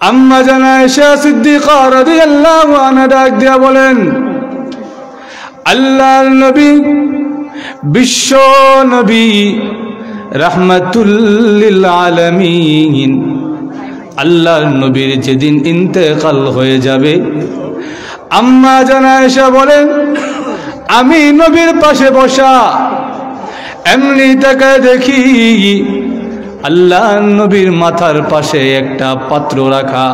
আম্মা জান আয়েশা সিদ্দিকা রাদিয়াল্লাহু আনহা ডাক দিয়া বলেন, আল্লাহর নবী, বিশ্ব নবী, রাহমাতুল লিল আলামিন, আল্লাহর নবীর যেদিন ইন্তেকাল হয়ে যাবে, আম্মা জান আয়েশা বলেন, আমি নবীর পাশে বসা, এমনি তাকায় দেখি আল্লাহর নবীর মাথার পাশে একটা পাত্র রাখা।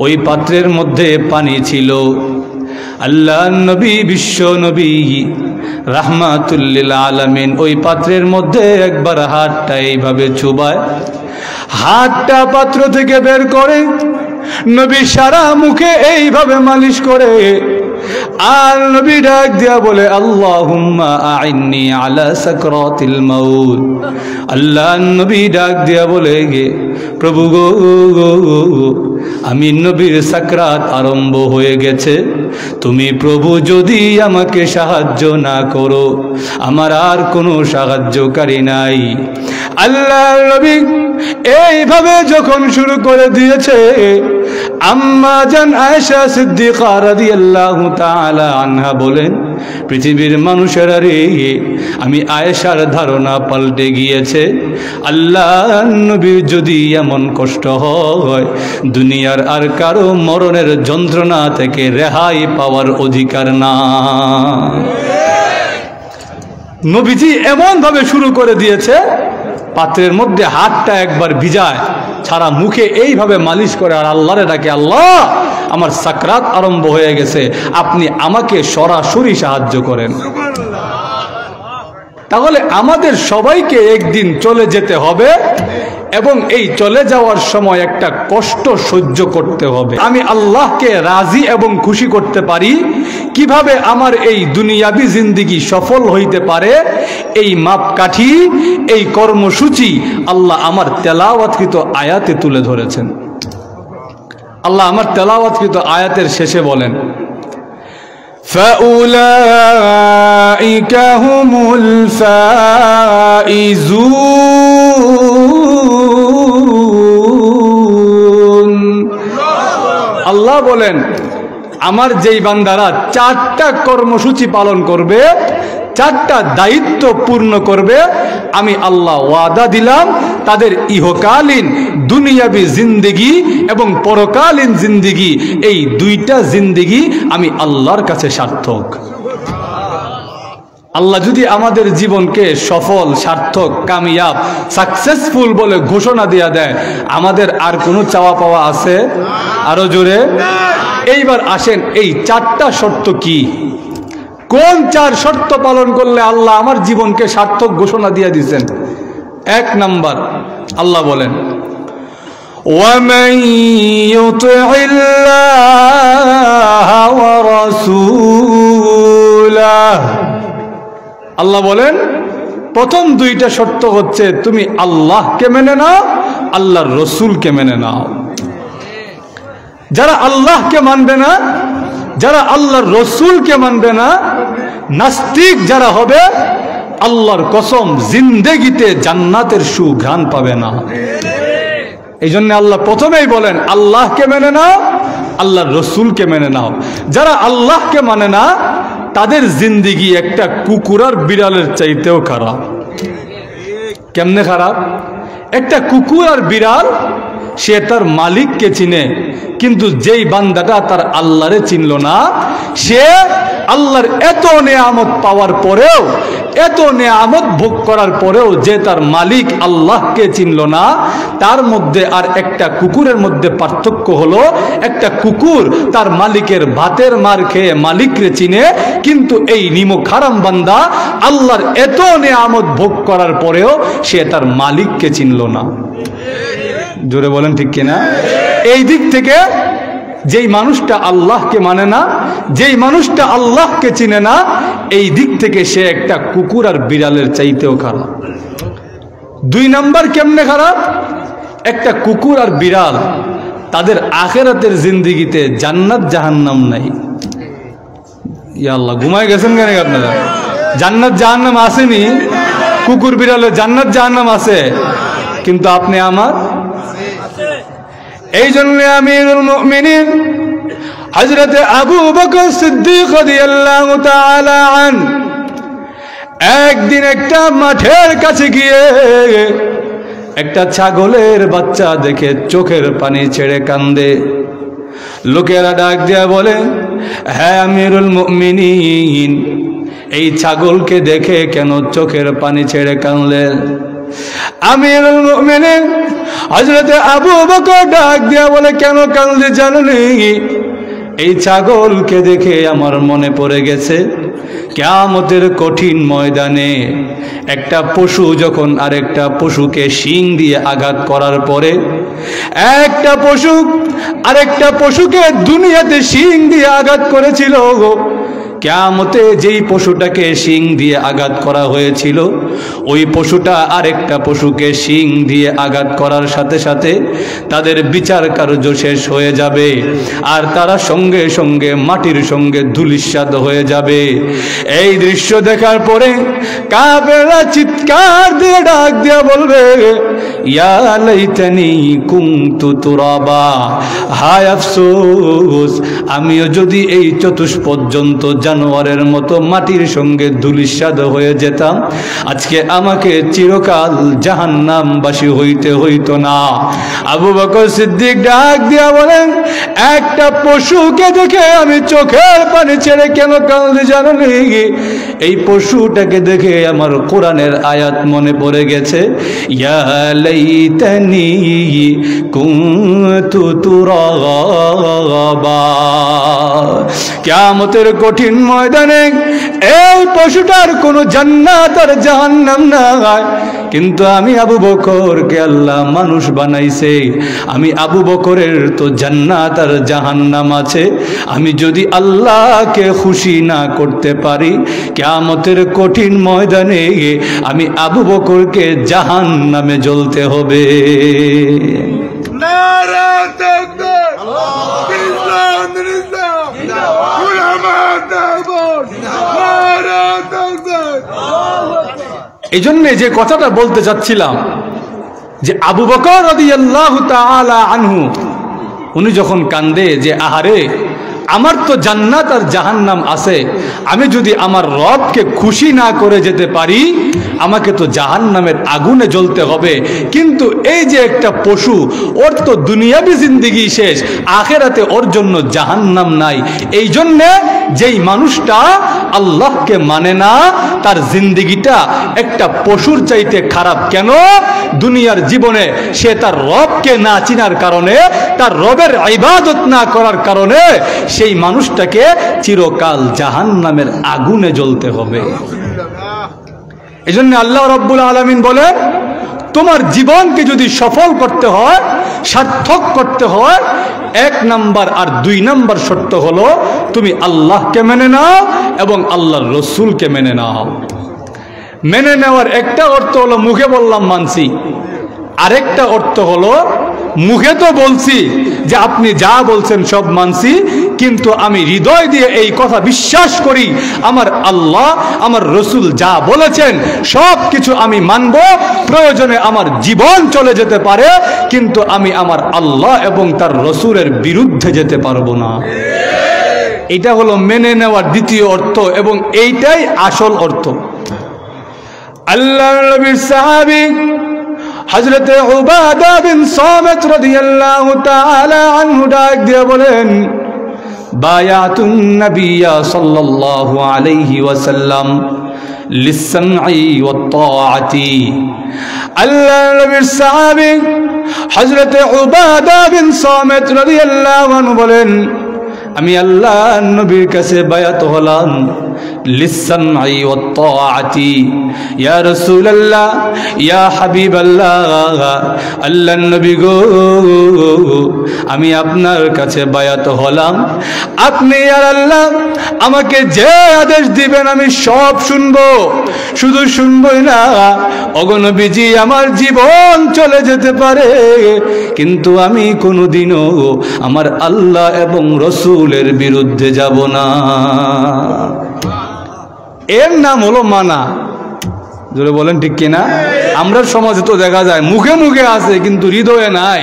ওই পাত্রের মধ্যে পানি ছিল। আল্লাহর নবী, বিশ্ব নবী, রাহমাতুল লিল আলামিন ওই পাত্রের মধ্যে একবার হাতটা এইভাবে চুবায়, হাতটা পাত্র থেকে বের করে নবী সারা মুখে এইভাবে মালিশ করে। আর নবী ডাক দিয়া বলে, আল্লাহুম্মা আইন্নি আলা সাকরাতিল মাউত। আল্লাহ নবী ডাক দিয়া বলে, গে প্রভু গো, আমি নবীর সাকরাত আরম্ভ হয়ে গেছে, তুমি প্রভু যদি আমাকে সাহায্য না করো, আমার আর কোনো সাহায্যকারী নাই। আল্লাহ নবী এইভাবে যখন শুরু করে দিয়েছে, আম্মা জান আয়েশা সিদ্দিকা রাদিয়াল্লাহু তাআলা আনহা বলেন, পৃথিবীর মানুষেরা রে, আমি আয়েশার ধারণা পাল্টে গিয়েছে। আল্লাহ নবীর যদি এমন কষ্ট হয়, দুনিয়ার আর কারো মরণের যন্ত্রণা থেকে রেহাই পাওয়ার অধিকার না। নবীজি এমন ভাবে শুরু করে দিয়েছে, পাত্রের মধ্যে হাতটা একবার ভিজায়, সারা মুখে এইভাবে মালিশ করে আর আল্লাহরে ডাকে, আল্লাহ আমার সাকরাত আরম্ভ হয়ে গেছে, আপনি আমাকে সরাসরি সাহায্য করেন। তাহলে আমাদের সবাইকে একদিন চলে যেতে হবে এবং এই চলে যাওয়ার সময় একটা কষ্ট সহ্য করতে হবে। আমি আল্লাহকে রাজি এবং খুশি করতে পারি কিভাবে, আমার এই দুনিয়াবি জিন্দেগি সফল হইতে পারে, এই মাপকাঠি, এই কর্মসূচি আল্লাহ আমার তেলাওয়াতকৃত আয়াতে তুলে ধরেছেন। আল্লাহ আমার তেলাওয়াতকৃত আয়াতের শেষে বলেন, ফাউলাইকা হুমুল ফাইজুন। আল্লাহ বলেন, আমার যেই বান্দারা চারটা কর্মসূচি পালন করবে, চারটা দায়িত্ব পূর্ণ করবে, আমি আল্লাহ ওয়াদা দিলাম তাদের ইহকালীন দুনিয়াবি জিন্দেগি এবং পরকালীন জিন্দেগি, এই দুইটা জিন্দেগি আমি আল্লাহর কাছে সার্থক। আল্লাহ যদি আমাদের জীবনকে সফল, সার্থক, কামিয়াব, সাকসেসফুল বলে ঘোষণা দিয়ে দেয়, আমাদের আর কোনো চাওয়া পাওয়া আছে? আরো জোরে। এইবার আসেন, এই চারটা শর্ত কি? কোন চার শর্ত পালন করলে আল্লাহ আমার জীবনকে সার্থক ঘোষণা দিয়ে দিয়েছেন? এক নাম্বার, আল্লাহ বলেন, ওয়ামান ইউতিইল্লাহ ওয়া রাসূলাহ। আল্লাহ বলেন, প্রথম দুইটা শর্ত হচ্ছে তুমি আল্লাহকে মেনে নাও, আল্লাহর রসুলকে মেনে নাও। যারা আল্লাহকে মানবে না, যারা আল্লাহর রসুলকে মানবে না, নাস্তিক যারা হবে, আল্লাহর কসম জিন্দেগিতে জান্নাতের সুঘ্রাণ পাবে না। এই জন্য আল্লাহ প্রথমেই বলেন, আল্লাহকে মেনে নাও, আল্লাহর রসুলকে মেনে নাও। যারা আল্লাহকে মানে না, তাদের জিন্দেগি একটা কুকুর আর বিড়ালের চাইতেও খারাপ। কেমনে খারাপ? একটা কুকুর আর বিড়াল, সে তার মালিককে চিনে, কিন্তু যেই বান্দাটা তার আল্লাহরে চিনল না, সে আল্লাহর এত নেয়ামত পাওয়ার পরেও, এত নেয়ামত ভোগ করার পরেও যে তার মালিক আল্লাহকে চিনল না, তার মধ্যে আর একটা কুকুরের মধ্যে পার্থক্য হলো, একটা কুকুর তার মালিকের ভাতের মার খেয়ে মালিকরে চিনে, কিন্তু এই নিমক হারাম বান্দা আল্লাহর এত নেয়ামত ভোগ করার পরেও সে তার মালিককে চিনল না। জোরে বলেন ঠিক কিনা? এই দিক থেকে যেই মানুষটা আল্লাহকে মানে না, যেই মানুষটা আল্লাহকে চিনে না, এই দিক থেকে সে একটা কুকুর আর বিড়ালের চাইতেও খারাপ। দুই নাম্বার কেমনে খারাপ? একটা কুকুর আর বিড়াল, তাদের আখিরাতের জিন্দেগিতে জান্নাত জাহান্নাম নাই। ইয়া আল্লাহ, ঘুমায় গেছেন কেন আপনারা? জান্নাত জাহান্নাম আসেনি? কুকুর বিড়ালের জান্নাত জাহান্নাম আছে, কিন্তু আপনি আমার এই জন্য আমিরুল মুমিনিন হযরত আবু বকর সিদ্দিক রাদিয়াল্লাহু তাআলা আন একদিন একটা মাঠের কাছে গিয়ে একটা ছাগলের বাচ্চা দেখে চোখের পানি ছেড়ে কান্দে। লোকেরা ডাক দিয়া বলে, হ্যাঁ আমিরুল মুমিনিন, এই ছাগলকে দেখে কেন চোখের পানি ছেড়ে কাঁদলেন? আমিরুল মুমিনিন হযরত আবু বকর ডাক দিয়া বলে, কেন কাঁদলে জানেন? এই ছাগলকে দেখে আমার মনে পড়ে গেছে কিয়ামতের কঠিন ময়দানে একটা পশু যখন আরেকটা পশুকে শিং দিয়ে আঘাত করার পরে, একটা পশু আরেকটা পশুকে দুনিয়াতে শিং দিয়ে আঘাত করেছিল, কিয়ামতে যেই পশুটাকে শিং দিয়ে আঘাত করা হয়েছিল ওই পশুটা আরেকটা পশুকে শিং দিয়ে আঘাত করার সাথে সাথে তাদের বিচার কার্য শেষ হয়ে যাবে আর তারা সঙ্গে সঙ্গে মাটির সঙ্গে ধূলিসাৎ হয়ে যাবে। এই দৃশ্য দেখার পরে কাফেররা চিৎকার দিয়ে ডাক দিয়ে বলবে, ইয়া লাইতানি কুনতু তুরাবা, হায় আফসোস আমিও যদি এই চতুষ্পর্যন্ত জানোয়ারের মতো মাটির সঙ্গে ধূলিসাৎ হয়ে যেতাম, আজকে আমাকে চিরকাল জাহান্নামবাসী হইতে হইতো না। আবু বকর সিদ্দিক ডাক দিয়া বলেন, একটা পশুকে দেখে আমি চোখের পানি ছেড়ে কেন কাঁদতে জানেন? এই পশুটাকে দেখে আমার কোরআনের আয়াত মনে পড়ে গেছে, ইয়া লাইতানি কুনতু তুরাবা। কিয়ামতের কঠিন ময়দানে এই পশুটার কোনো জান্নাত আর জাহান্নাম নাই, কিন্তু আমি আবু বকরকে আল্লাহ মানুষ বানাইছে, আমি আবু বকরের তো জান্নাত আর জাহান্নাম আছে। আমি যদি আল্লাহকে খুশি না করতে পারি, কিয়ামতের কঠিন ময়দানে আমি আবু বকরকে জাহান্নামে জ্বলতে হবে। নারা তাকবীর, আল্লাহু আকবার, উলামা তাকবীর, নারা তাকবীর। এই জন্য যে কথাটা বলতে চাচ্ছিলাম যে আবু বকর রাদিয়াল্লাহু তাআলা আনহু উনি যখন কান্দে যে আহারে আমার তো জান্নাত আর জাহান্নাম আছে, আমি যদি আমার রবকে খুশি না করে যেতে পারি আমাকে তো জাহান্নামের আগুনে জ্বলতে হবে। কিন্তু এই যে একটা পশু, ওর তো দুনিয়াবি জিন্দেগি শেষ, আখেরাতে ওর জন্য জাহান্নাম নাই। এই জন্যে যেই মানুষটা আল্লাহকে মানে না তার জিন্দেগিটা একটা পশুর চাইতে খারাপ। কেন? দুনিয়ার জীবনে সে তার রবকে না চিনার কারণে, তার রবের ইবাদত না করার কারণে সেই মানুষটাকে চিরকাল জাহান্নামের আগুনে জ্বলতে হবে। এজন্য আল্লাহ রাব্বুল আলামিন বলেন, তোমার জীবনকে যদি সফল করতে হয়, সার্থক করতে হয়, 1 নাম্বার আর 2 নাম্বার শর্ত হলো তুমি আল্লাহকে মেনে নাও এবং আল্লাহর রসুলকে মেনে নাও। মেনে নেওয়ার একটা অর্থ হলো মুখে বললাম মানছি, আরেকটা অর্থ হলো মুখে তো বলছি যে আপনি যা বলছেন সব মানছি, কিন্তু আমি হৃদয় দিয়ে এই কথা বিশ্বাস করি আমার আল্লাহ আমার রসুল যা বলেছেন সব কিছু আমি মানব। প্রয়োজনে আমার জীবন চলে যেতে পারে, কিন্তু আমি আমার আল্লাহ এবং তার রসুলের বিরুদ্ধে যেতে পারবো না। এটা হলো মেনে নেওয়ার দ্বিতীয় অর্থ এবং এইটাই আসল অর্থ। আল্লাহর নবীর সাহাবী হযরত উবাদা বিন সামিত রাদিয়াল্লাহু তাআলা আনহু ডাক দিয়ে বলেন, বায়াতুন নবিয়্যা সাল্লাল্লাহু আলাইহি ওয়াসাল্লাম লিসসামঈ ওয়াত তাআতি। আল্লাহর নবীর সাহাবী হযরত উবাদা বিন সামিত রাদিয়াল্লাহু আনহু বলেন, আমি আল্লাহর নবীর কাছে বায়াত হলাম লিসসামঈ ওয়াত তাআতি। ইয়া রাসূলুল্লাহ, ইয়া হাবিবাল্লাহ, আল্লাহর নবী গো, আমি আপনার কাছে বায়াত হলাম, আপনি আর আল্লাহ আমাকে যে আদেশ দিবেন আমি সব শুনবো। শুধু শুনবই না, ওগো নবীজি আমার জীবন চলে যেতে পারে, কিন্তু আমি কোনোদিনও আমার আল্লাহ এবং রসুলের বিরুদ্ধে যাব না। এর নাম হলো মানা। জোরে বলেন ঠিক কিনা? আমরা সমাজে তো দেখা যায় মুখে মুখে আছে কিন্তু হৃদয়ে নাই।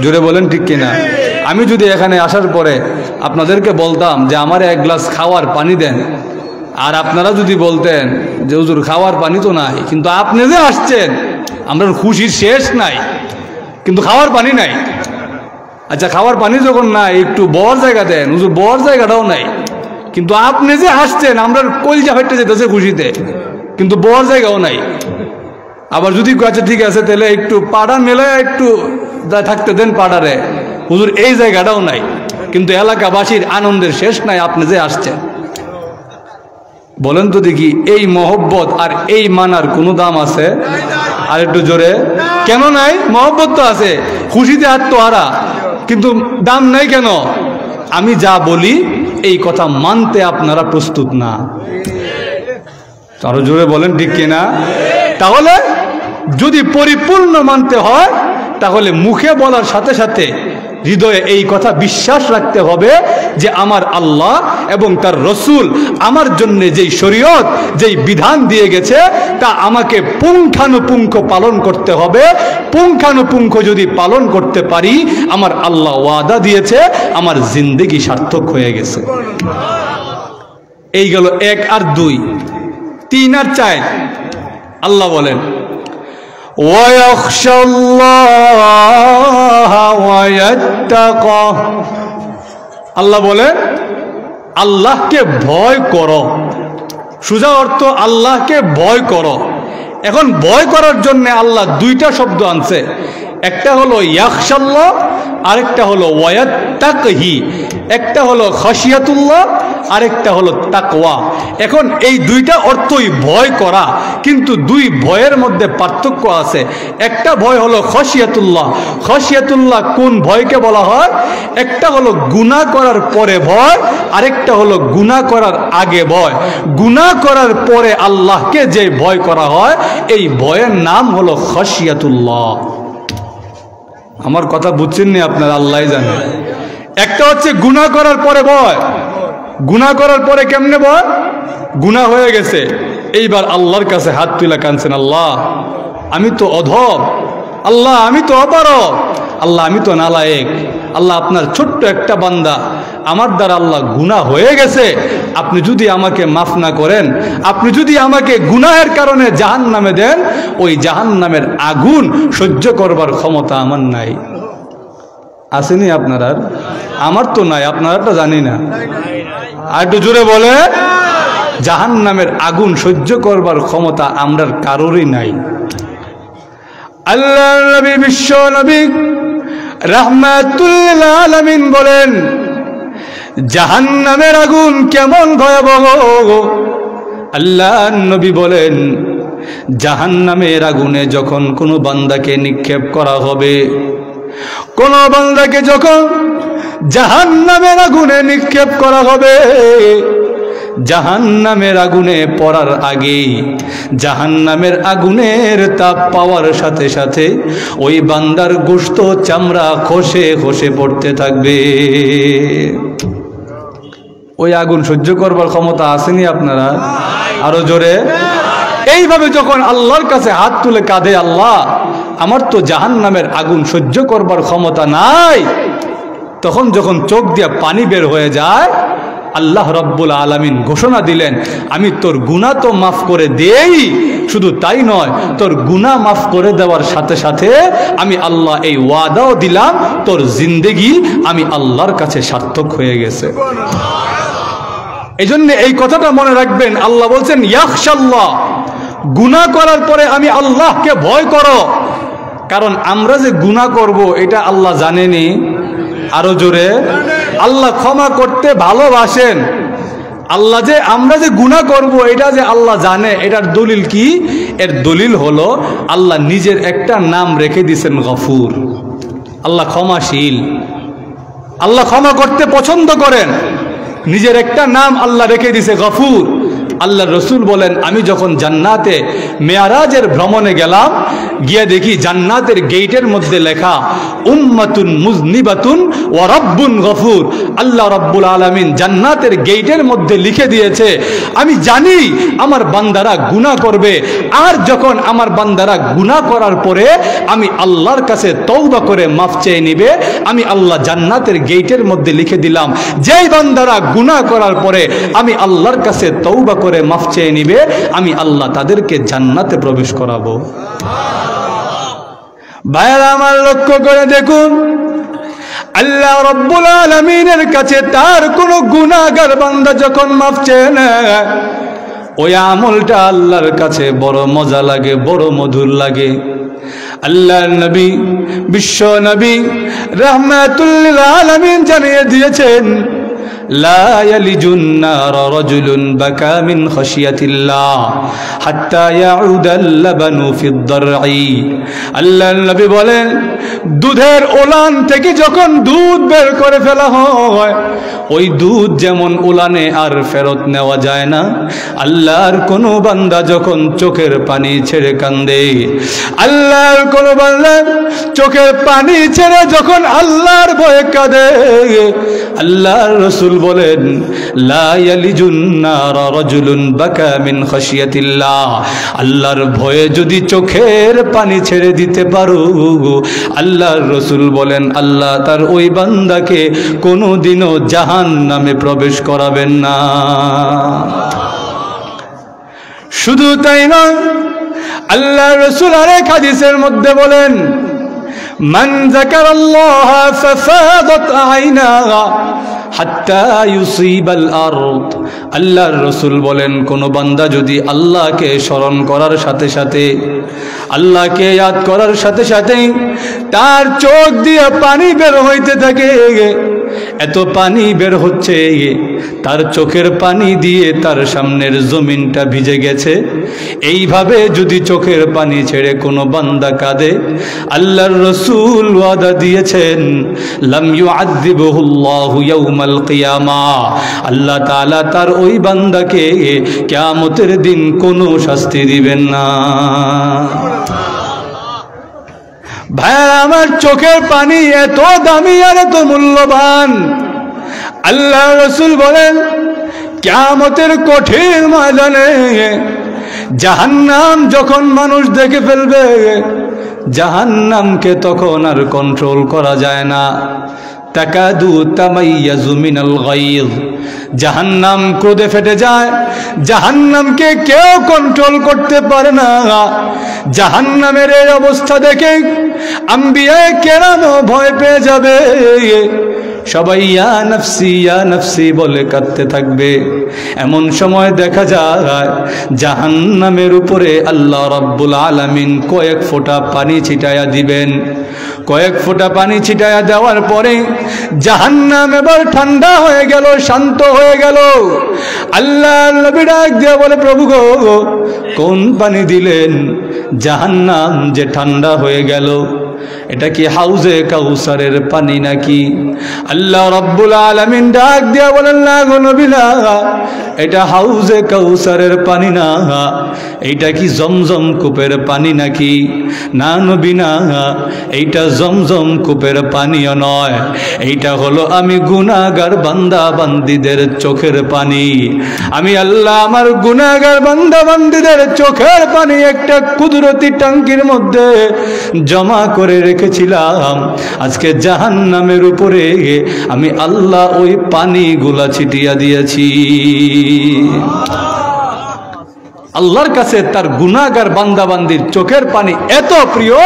জোরে বলেন ঠিক কিনা? আমি যদি এখানে আসার পরে আপনাদেরকে বলতাম যে আমার এক গ্লাস খাওয়ার পানি দেন, আর আপনারা যদি বলতেন যে হুজুর খাওয়ার পানি তো নাই, কিন্তু আপনি যে আসছেন আমরা খুশির শেষ নাই, কিন্তু খাওয়ার পানি নাই। আচ্ছা খাওয়ার পানি যখন নাই একটু বড় জায়গা দেন, হুজুর বড় জায়গাটাও নাই, কিন্তু আপনি যে আসছেন আমরা কলজা ফেটে যেতেছে খুশিতে, কিন্তু বড় জায়গাও নাই। আবার যদি আচ্ছা ঠিক আছে তাহলে একটু পাড়া মেলে একটু থাকতে দেন পাড়ারে, হুজুর এই জায়গাটাও নাই, কিন্তু এলাকাবাসীর আনন্দের শেষ নাই আপনি যে আসছেন। বলেন তো দেখি এই মহব্বত আর এই মানার কোনো দাম আছে? আর একটু জোরে কেন নাই? মহব্বত তো আছে, খুশিতে আত্মহারা, কিন্তু দাম নাই কেন? আমি যা বলি এই কথা মানতে আপনারা প্রস্তুত না। আরো জোরে বলেন ঠিক কিনা? তাহলে যদি পরিপূর্ণ মানতে হয় তাহলে মুখে বলার সাথে সাথে হৃদয়ে এই কথা বিশ্বাস রাখতে হবে যে আমার আল্লাহ এবং তার রসুল আমার জন্য যেই শরীয়ত যেই বিধান দিয়ে গেছে তা আমাকে পুঙ্খানুপুঙ্খ পালন করতে হবে। পুঙ্খানুপুঙ্খ যদি পালন করতে পারি আমার আল্লাহ ওয়াদা দিয়েছে আমার জিন্দেগি সার্থক হয়ে গেছে। এই গেল 1 আর 2, 3 আর 4। আল্লাহ বলেন وَيَخْشَى اللَّهَ وَيَتَّقَهُ। আল্লাহ বলে আল্লাহকে ভয় করো, সোজা অর্থ আল্লাহকে ভয় করো। এখন ভয় করার জন্য আল্লাহ 2টা শব্দ আনছে, একটা হলো ইয়াখশাল্লাহ আরেকটা হলো ওয়ায়াত্তাকহি, একটা হলো খাশিয়াতুল্লাহ আরেকটা হলো তাকওয়া। এখন এই 2টা অর্থই ভয় করা, কিন্তু 2 ভয়ের মধ্যে পার্থক্য আছে। একটা ভয় হলো খাশিয়াতুল্লাহ। খাশিয়াতুল্লাহ কোন ভয়কে বলা হয়? একটা হলো গুনাহ করার পরে ভয়, আরেকটা হলো গুনাহ করার আগে ভয়। গুনাহ করার পরে আল্লাহকে যে ভয় করা হয় এই ভয়ের নাম হলো খাশিয়াতুল্লাহ। আমার কথা বুঝছেন নি আপনারা? আল্লাহই জানে। একটা হচ্ছে গুনাহ করার পরে ভয়। গুনাহ করার পরে কেমনে ভয়? গুনাহ হয়ে গেছে, এইবার আল্লাহর কাছে হাত তুলে কাঁদছেন, আল্লাহ আমি তো অধম, আল্লাহ আমি তো অপারগ, আল্লাহ আমি তো নালায়েক, আল্লাহ আপনার ছোট্ট একটা বান্দা, আমার দ্বারা আল্লাহ গুনাহ হয়ে গেছে, আপনি যদি আমাকে মাফ না করেন, আপনি যদি আমাকে গুনাহের কারণে জাহান্নামে দেন, ওই জাহান্নামের আগুন সহ্য করবার ক্ষমতা আমার নাই। আসেনি আপনার? আমার তো নাই, আপনারা জানি না। আর একটু জোরে বলে, জাহান্নামের আগুন সহ্য করবার ক্ষমতা আমরার কারোরই নাই। আল্লাহ নবী বিশ্ব নবী রাহমাতুল লিল আলামিন বলেন জাহান্নামের আগুন কেমন ভয়াবহ। আল্লাহ নবী বলেন জাহান্নামের আগুনে যখন কোনো বান্দাকে নিক্ষেপ করা হবে, কোন বান্দাকে যখন জাহান্নামের আগুনে নিক্ষেপ করা হবে, জাহান্নামের আগুনে পড়ার আগেই জাহান্নামের আগুনের তাপ পাওয়ার সাথে সাথে ওই বান্দার গোশত চামড়া খসে খসে পড়তে থাকবে। ওই আগুন সহ্য করবার ক্ষমতা আসেনি আপনারা? আরো জোরে। এইভাবে যখন আল্লাহর কাছে হাত তুলে কাঁদে, আল্লাহ আমার তো জাহান্নামের আগুন সহ্য করবার ক্ষমতা নাই, তখন যখন চোখ দিয়ে পানি বের হয়ে যায়, আল্লাহ রব্বুল আলামিন ঘোষণা দিলেন আমি তোর গুনাহ তো মাফ করে দেই, শুধু তাই নয় তোর গুনাহ মাফ করে দেওয়ার সাথে সাথে আমি আল্লাহ এই ওয়াদাও দিলাম তোর জিন্দেগি আমি আল্লাহর কাছে সার্থক হয়ে গেছে। এই জন্য এই কথাটা মনে রাখবেন, আল্লাহ বলছেন ইয়াখশাল্লাহ, গুনাহ করার পরে আমি আল্লাহকে ভয় করো। কারণ আমরা যে গুনাহ করব এটা আল্লাহ জানেনি। আরো জোরে, আল্লাহ ক্ষমা করতে ভালোবাসেন। আল্লাহ যে আমরা যে গুনাহ করব এটা যে আল্লাহ জানে, এটার দলিল কি? এর দলিল হলো আল্লাহ নিজের একটা নাম রেখে দিয়েছেন গফুর। আল্লাহ ক্ষমাশীল, আল্লাহ ক্ষমা করতে পছন্দ করেন। নিজের একটা নাম আল্লাহ রেখে দিয়েছে গফুর। আল্লাহ রসুল বলেন আমি যখন জান্নাতে মেয়ারাজের ভ্রমণে গেলাম, গিয়ে দেখি জান্নাতের গেটের মধ্যে লেখা উম্মাতুন মুজনিবাতুন ওয়া রাব্বুন গফুর। আল্লাহ রাব্বুল আলামিন জান্নাতের গেটের মধ্যে লিখে দিয়েছে আমি জানি আমার বান্দারা গুনাহ করবে, আর যখন আমার বান্দারা গুনাহ করার পরে আমি আল্লাহর কাছে তওবা করে মাফ চেয়ে নিবে, আমি আল্লাহ জান্নাতের গেটের মধ্যে লিখে দিলাম যেই বান্দারা গুনাহ করার পরে আমি আল্লাহর কাছে তওবা করে মাফ চেয়ে নিবে, আমি আল্লাহ তাদেরকে জান্নাতে প্রবেশ করাবো। ভাইরা আমার লক্ষ্য করে দেখুন, আল্লাহ রাব্বুল আলামিনের কাছে তার কোন গুনাহগার বান্দা যখন মাফ চেয়ে নেয়, ওই আমলটা আল্লাহর কাছে বড় মজা লাগে, বড় মধুর লাগে। আল্লাহর নবী, বিশ্ব নবী রাহমাতুল লিল আলামিন জানিয়ে দিয়েছেন লা ইয়ালিজুন নার রাজুলুন বাকা মিন খাশিয়াতিল্লাহ হাত্তা ইয়াউদাল লাবানু ফিদ দারঈ। আল্লাহর নবী বলেন দুধের ওলান থেকে যখন দুধ বের করে ফেলা হয়, ওই দুধ যেমন ওলানে আর ফেরত নেওয়া যায় না, আল্লাহর কোন বান্দা যখন চোখের পানি ছেড়ে কান্দে, আল্লাহর কোন বান্দা চোখের পানি ছেড়ে যখন আল্লাহর ভয়ে কাঁদে, আল্লাহর রাসূল বলেন লা ইয়ালিজুন নার রাজুলুন বাকা মিন খাশিয়াতিল্লাহ। আল্লাহর ভয়ে যদি চোখের পানি ছেড়ে দিতে পারো, আল্লাহর রাসূল বলেন আল্লাহ তার ওই বান্দাকে কোনোদিনও জাহান্নামে প্রবেশ করাবেন না। শুধু তাই নয়, আল্লাহর রাসূল আরেক হাদিসের মধ্যে বলেন মান যাকারাল্লাহ ফাফাদাত আইনাহা হাত্তা ইউসিবাল আরদ। আল্লাহর রাসূল বলেন কোন বান্দা যদি আল্লাহকে স্মরণ করার সাথে সাথে, আল্লাহকে ইয়াদ করার সাথে সাথে তার চোখ দিয়ে পানি বের হইতে থাকে, এত পানি বের হচ্ছে তার চোখের পানি দিয়ে তার সামনের জমিনটা ভিজে গেছে, এইভাবে যদি চোখের পানি ছেড়ে কোনো বান্দা কাঁদে, আল্লাহর রাসূল ওয়াদা দিয়েছেন লাম ইউআযিবুহুল্লাহু ইয়াউমাল কিয়ামাহ, আল্লাহ তাআলা তার ওই বান্দাকে কিয়ামতের দিন কোনো শাস্তি দিবেন না। ভাইয়া আমার, চোখের পানি এত দামি আর এত মূল্যবান। আল্লাহ রাসূল বলেন কিয়ামতের কঠিন ময়দানে জাহান্নাম যখন মানুষ দেখে ফেলবে, জাহান্নামকে তখন আর কন্ট্রোল করা যায় না। তাকাদু তামাইয়াজু মিনাল গায়জ, জাহান্নাম ক্রোধে ফেটে যায়, জাহান্নামকে কেউ কন্ট্রোল করতে পারে না। জাহান্নামের এই অবস্থা দেখে আম্বিয়া কেরামও ভয় পেয়ে যাবে, সবাই ইয়া নফসি বলে কাঁদতে থাকবে। এমন সময় দেখা যায় জাহান্নামের উপরে আল্লাহ রাব্বুল আলামিন কয়েক ফোঁটা পানি ছিটায়া দিবেন। কয়েক ফোঁটা পানি ছিটায়া দেওয়ার পরে জাহান্নাম এবার ঠান্ডা হয়ে গেল, শান্ত হয়ে গেল। আল্লাহর নবী ডাক দিয়ে বলে প্রভু গো, কোন পানি দিলেন? জাহান্নাম যে ঠান্ডা হয়ে গেল, এটা কি হাউজে কাউসারের পানি নাকি? আল্লাহ রাব্বুল আলামিন ডাক দিয়া বলেন না গো নবী না, এটা হাউজে কাউসারের পানি না। এইটা কি জমজম কূপের পানি নাকি? না নবী না, এইটা জমজম কূপের পানিও নয়, এইটা হলো আমি গুনাহগার বান্দা বান্দীদের চোখের পানি। আমি আল্লাহ আমার গুনাহগার বান্দা বান্দীদের চোখের পানি একটা কুদরতি ট্যাঙ্কির মধ্যে জমা করে রেখেছিলাম। আজকে জাহান্নামের উপরে আমি আল্লাহ ওই পানিগুলা ছিটিয়ে দিয়েছি। আল্লাহর কাছে তার গুনাহগার বান্দাবান্দির চোখের পানি এত প্রিয়,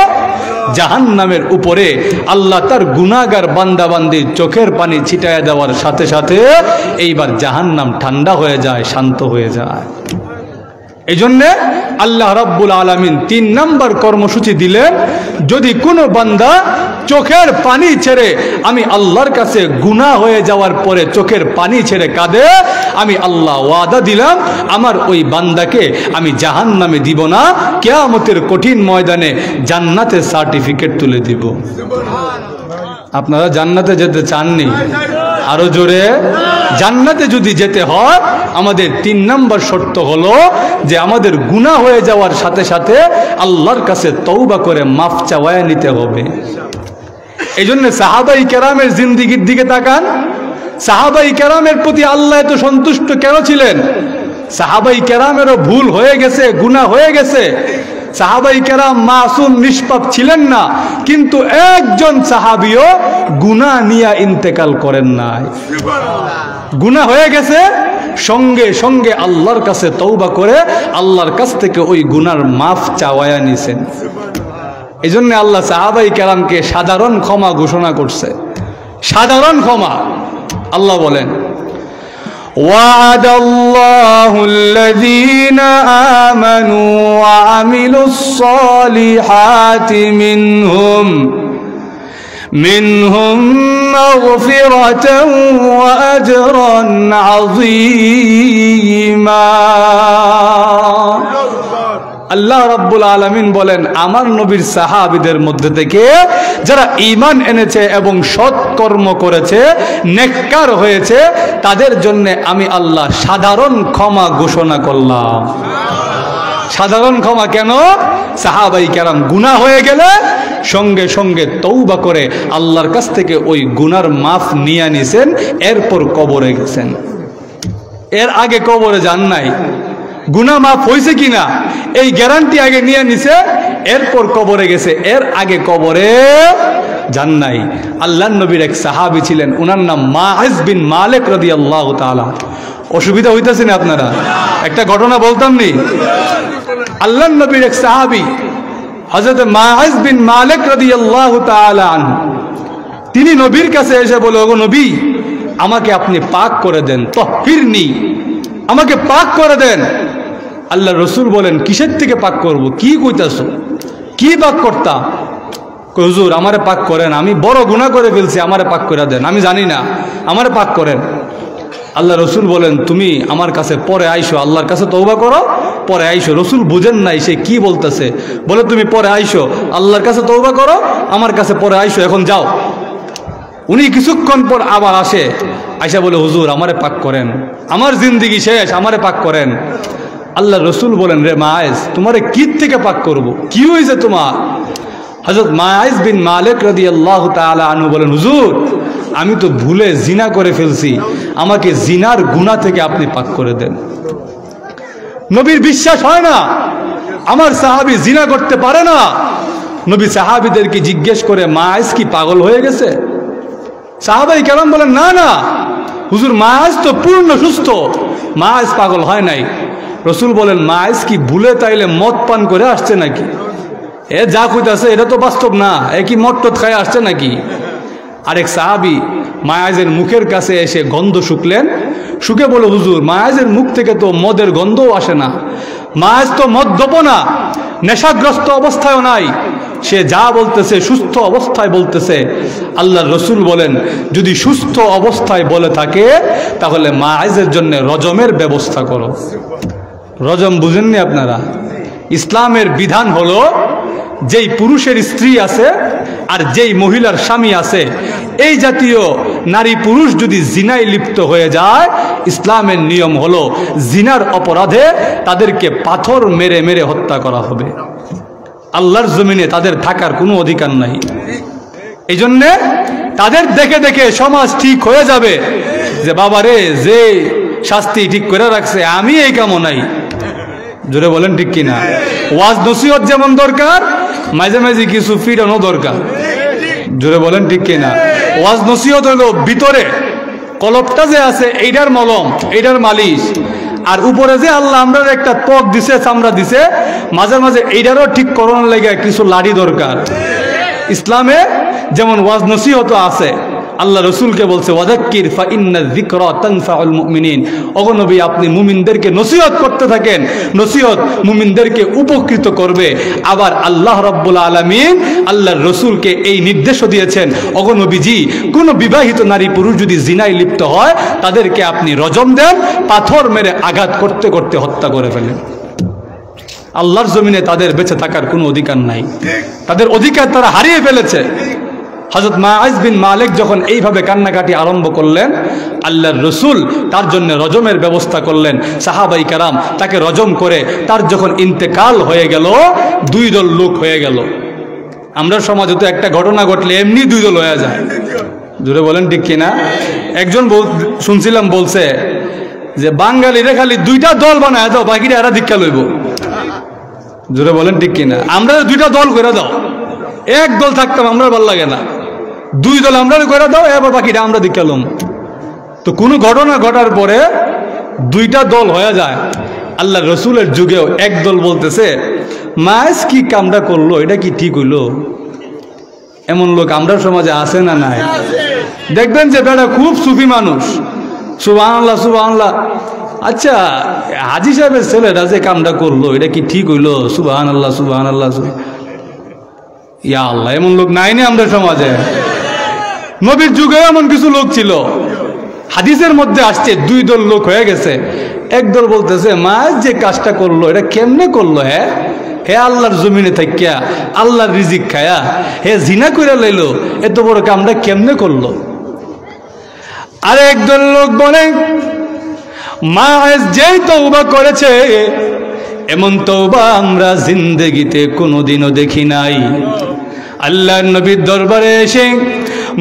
জাহান্নামের উপরে আল্লাহ তার গুনাহগার বান্দাবান্দির চোখের পানি ছিটায়া দেওয়ার সাথে সাথে এইবার জাহান্নাম ঠান্ডা হয়ে যায়, শান্ত হয়ে যায়। এই জন্যে আল্লাহ রাব্বুল আলামিন 3 নম্বর কর্মসূচি দিলেন, যদি কোনো বান্দা চোখের পানি ছেড়ে আমি আল্লাহর কাছে গুনাহ হয়ে যাওয়ার পরে চোখের পানি ছেড়ে কাঁদে, আমি আল্লাহ ওয়াদা দিলাম আমার ওই বান্দাকে আমি জাহান্নামে দিব না, কিয়ামতের কঠিন ময়দানে জান্নাতের সার্টিফিকেট তুলে দিব। আপনারা জান্নাতে যেতে চাননি? আরো জোরে। জান্নাতে যদি যেতে হয় আমাদের 3 নম্বর শর্ত হলো যে আমাদের গুনাহ হয়ে যাওয়ার সাথে সাথে আল্লাহর কাছে তওবা করে মাফ চাওয়া নিতে হবে। এই জন্য সাহাবাই কেরামের জিন্দিগির দিকে তাকান। সাহাবাই কেরামের প্রতি আল্লাহ এত সন্তুষ্ট কেন ছিলেন? সাহাবাই কেরামেরও ভুল হয়ে গেছে, গুনাহ হয়ে গেছে। সাহাবাই কেরাম মাসুম নিষ্পাপ ছিলেন না, কিন্তু একজন সাহাবিও গুনাহ নিয়ে ইন্তেকাল করেন নাই। গুনাহ হয়ে গেছে, সঙ্গে সঙ্গে আল্লাহর কাছে তওবা করে আল্লাহর কাছ থেকে ওই গুনার মাফ চাওয়া নিছেন। এই জন্য আল্লাহ সাহাবাই কেরামকে সাধারণ ক্ষমা ঘোষণা করছে। সাধারণ ক্ষমা। আল্লাহ বলেন, وعد الله الذين آمنوا وعملوا الصالحات منهم مغفرة وأجرا عظيما। আল্লাহ রাব্বুল আলামিন বলেন, আমার নবীর সাহাবীদের মধ্যে থেকে যারা ঈমান এনেছে এবং সৎ কর্ম করেছে, নেককার হয়েছে, তাদের জন্য আমি আল্লাহ সাধারণ ক্ষমা ঘোষণা করলাম। সাধারণ ক্ষমা কেন? সাহাবাই কেরাম গুনাহ হয়ে গেলে সঙ্গে সঙ্গে তওবা করে আল্লাহর কাছ থেকে ওই গুনার মাফ নিয়ে নিছেন, এরপর কবরে গেছেন। এর আগে কবরে যান নাই। গুনাহ মাফ হয়েছে কিনা এই গ্যারান্টি আগে নিয়ে নিছে, এরপর কবরে গেছে। এর আগে কবরে যান নাই। আল্লাহর নবীর এক সাহাবী ছিলেন, উনার নাম মাইজ বিন মালিক রাদিয়াল্লাহু তাআলা। অসুবিধা হইতেছে না আপনারা? একটা ঘটনা বলতাম নি। আল্লাহর নবীর এক সাহাবী হযরত মাইজ বিন মালিক রাদিয়াল্লাহু তাআলা আনহু, তিনি নবীর কাছে এসে বলে, ওগো নবী, আমাকে আপনি পাক করে দেন, তাহফিরনি, আমাকে পাক করে দেন। আল্লাহ রসুল বলেন, কিসের থেকে পাক করব? কি কইতাছো? কি পাক করতা? হুজুর আমারে পাক করেন, আমি বড় গুনাহ করে ফেলছি, আমারে পাক করে দেন, আমি জানি না, আমারে পাক করেন। আল্লাহ রসুল বলেন, তুমি আমার কাছে পরে আইসো, আল্লাহর কাছে তওবা করো, পরে আইসো। রসুল বুঝেন নাই সে কি বলতেছে, বলে তুমি পরে আইসো, আল্লাহর কাছে তওবা করো, আমার কাছে পরে আইসো, এখন যাও। উনি কিছুক্ষণ পর আবার আসে, আইসা বলে, হুজুর আমারে পাক করেন, আমার জিন্দিগি শেষ, আমারে পাক করেন। আল্লাহ রসুল বলেন, রে মাইজ, তোমারে কি থেকে পাক করব? কি হয়েছে তোমার? হযরত মাইজ বিন মালিক রাদিয়াল্লাহু তাআলা আনহু বলেন, হুজুর আমি তো ভুলে জিনা করে ফেলছি, আমাকে জিনার গুনাহ থেকে আপনি পাক করে দেন। নবীর বিশ্বাস হয় না, আমার সাহাবী জিনা করতে পারে না। নবী সাহাবীদেরকে জিজ্ঞেস করে, মাইজ কি পাগল হয়ে গেছে? সাহাবাই কেরাম বলেন, না না হুজুর, মাইজ তো পূর্ণ সুস্থ, মাইজ পাগল হয় নাই। রসুল বলেন, মাইজ কি ভুলে তাইলে মদ পান করে আসছে নাকি? এ যা কইতাছে এটা তো বাস্তব না, এ কি মদ টদ খায় আসছে নাকি? আরেক সাহাবী মায়াজের মুখের কাছে এসে গন্ধ শুকলেন, শুকে বলে, হুজুর মায়াজের মুখ থেকে তো মদের গন্ধও আসে না, মায়াজ তো মদ্যপ না, নেশাগ্রস্ত অবস্থায়ও নাই, সে যা বলতেছে সুস্থ অবস্থায় বলতেছে। আল্লাহর রসুল বলেন, যদি সুস্থ অবস্থায় বলে থাকে তাহলে মায়াজের জন্য রজমের ব্যবস্থা করো। রজম বুঝেননি আপনারা? ইসলামের বিধান হলো, যেই পুরুষের স্ত্রী আছে আর যেই মহিলার স্বামী আছে, এই জাতীয় নারী পুরুষ যদি জিনায় লিপ্ত হয়ে যায়, ইসলামের নিয়ম হলো জিনার অপরাধে তাদেরকে পাথর মেরে মেরে হত্যা করা হবে। আল্লাহর জমিনে তাদের থাকার কোনো অধিকার নাই। এই জন্যে তাদের দেখে দেখে সমাজ ঠিক হয়ে যাবে যে বাবারে, যে শাস্তি ঠিক করে রাখছে, আমি এই কামও নাই। জোরে বলেন ঠিক কিনা? ওয়াজ নসিহত যেমন দরকার, মাঝে মাঝে কিছু ফিরানো দরকার। জোরে বলেন ঠিক কিনা? ওয়াজ নসিহত হলো ভিতরে, কলপটা যে আছে এইটার মলম, এইটার মালিশ, আর উপরে যে আল্লাহ আমরা একটা ত্বক দিছে, চামড়া দিছে, মাঝে মাঝে এইটারও ঠিক করানোর লাগে কিছু লাড়ি দরকার। ইসলামে যেমন ওয়াজ নসিহত আছে, আল্লাহ রসুলকে বলছে, ওয়াযাক্কির ফা ইন্না যিকরা তানফাউল মুমিনিন। ওগো নবী, আপনি মুমিনদেরকে নসিহত করতে থাকেন, নসিহত মুমিনদেরকে উপকৃত করবে। আবার আল্লাহ রাব্বুল আলামিন আল্লাহর রসুলকে এই নির্দেশও দিয়েছেন, ওগো নবীজি, কোন বিবাহিত নারী পুরুষ যদি জিনায় লিপ্ত হয় তাদেরকে আপনি রজম দেন, পাথর মেরে আঘাত করতে করতে হত্যা করে ফেলেন। আল্লাহর জমিনে তাদের বেঁচে থাকার কোনো অধিকার নাই, তাদের অধিকার তারা হারিয়ে ফেলেছে। হযরত মাআজ বিন মালিক যখন এইভাবে কান্নাকাটি আরম্ভ করলেন, আল্লাহর রসুল তার জন্য রজমের ব্যবস্থা করলেন। সাহাবাই কেরাম তাকে রজম করে তার যখন ইন্তেকাল হয়ে গেল, দুই দল লোক হয়ে গেল। আমরা সমাজে তো একটা ঘটনা ঘটলে এমনি দুই দল হয়ে যায়, জোরে বলেন ঠিক কিনা? একজন শুনছিলাম বলছে যে বাঙালিরা খালি দুইটা দল বানায় দাও, বাকিরা এরা দীক্ষা লইব। জোরে বলেন ঠিক কিনা? আমরা দুইটা দল করে দাও, এক দল থাকতাম আমরা ভালো লাগে না, দুই দল আমরা করে দাও, এবার বাকিটা আমরা দীক্ষা লম। তো কোনো ঘটনা ঘটার পরে দুইটা দল হয়ে যায়। আল্লাহ রসুলের যুগেও এক দল বলতেছে মাস কি কামটা করলো, এটা কি ঠিক হইলো? এমন লোক আমরা সমাজে আছে না নাই? দেখবেন যে বেটা খুব সুফি মানুষ, সুবহানাল্লাহ সুবহানাল্লাহ, আচ্ছা হাজী সাহেবের ছেলেটা যে কামটা করলো এটা কি ঠিক হইলো? সুবহানাল্লাহ সুবহানাল্লাহ, ইয়া আল্লাহ, এমন লোক নাই না আমরা সমাজে? নবীর যুগে এমন কিছু লোক ছিল, হাদিসের মধ্যে আসছে দুই দল লোক হয়ে গেছে। একদল বলতেছে মাস যে কাজটা করলো এটা কেমনে করলো? হ্যাঁ হে আল্লাহর জমিনে থাকিয়া আল্লাহর রিজিক খায়া হে জিনা করে লইলো, এত বড় কামটা কেমনে করলো? আর একদল লোক বলে মাস যেই তওবা করেছে এমন তওবা আমরা জিন্দেগিতে কোনোদিনও দেখি নাই। আল্লাহর নবীর দরবারে এসে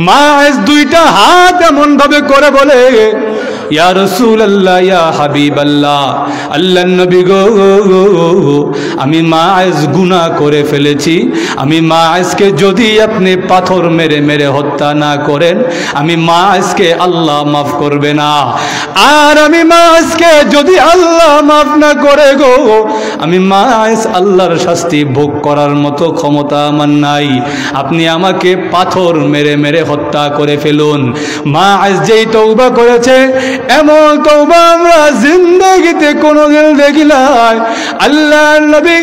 মাস দুইটা হাত এমন ভাবে করে বলে ইয়া রাসূলুল্লাহ ইয়া হাবিবাল্লাহ, আল্লাহর নবী গো, আমি মাস গুনাহ করে ফেলেছি, আমি মাসকে যদি আপনি পাথর মেরে মেরে হত্যা না করেন আমি মাসকে আল্লাহ মাফ করবে না। আর আমি মাসকে যদি আল্লাহ মাফ না করে গো, আমি মাস আল্লাহর শাস্তি ভোগ করার মতো ক্ষমতা আমার নাই, আপনি আমাকে পাথর মেরে মেরে হত্যা করে ফেলুন। মাস যেই তওবা করেছে এমন তওবা আমরা জিন্দেগিতে কোনোদিন দেখি নাই। আল্লাহর নবী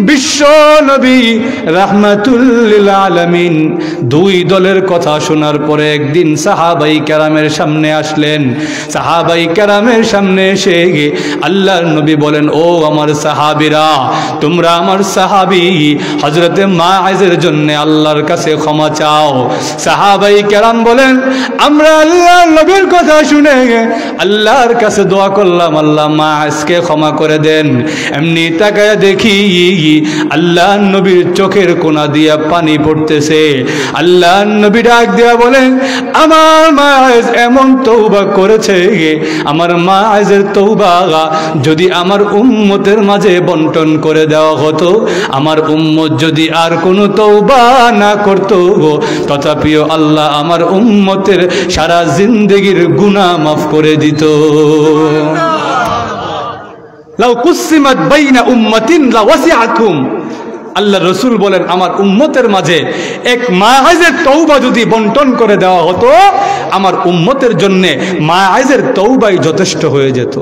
বিশ্ব নবী রাহমাতুল লিল আলামিন দুই দলের কথা শোনার পরে একদিন সাহাবাই কেরামের সামনে আসলেন। সাহাবাই কেরামের সামনে এসে আল্লাহর নবী বলেন, ও আমার সাহাবীরা, তোমরা আমার সাহাবী হযরতে মাআজের জন্য আল্লাহর কাছে ক্ষমা চাও। সাহাবাই কেরাম বলেন, আমরা আল্লাহর নবীর কথা শুনে আল্লাহর কাছে দোয়া করলাম, আল্লাহ মাআজকে ক্ষমা করে দেন। এমনি তাকায়া দেখি আল্লাহর নবীর চোখের কোনা দিয়া পানি পড়তেছে। আল্লাহর নবী ডাক দিয়া বলেন, আমার মাআজ এমন তওবা করেছে, আমার মাআজের তওবা যদি আমার উম্মতের মাঝে বন্টন করে দেওয়া হতো, আমার উম্মত যদি আর কোনো তওবা না করত, তথাপিও আল্লাহ আমার উম্মতের সারা জিন্দেগির গুনাহ মাফ করে দিত। লাউ কুসিমাত বাইনা উম্মাতিন লাওয়াসিআতুম, আল্লাহ রসুল বলেন আমার উম্মতের মাঝে এক মাআজের তওবা যদি বন্টন করে দেওয়া হতো, আমার উম্মতের জন্য মাআজের তওবাই যথেষ্ট হয়ে যেত।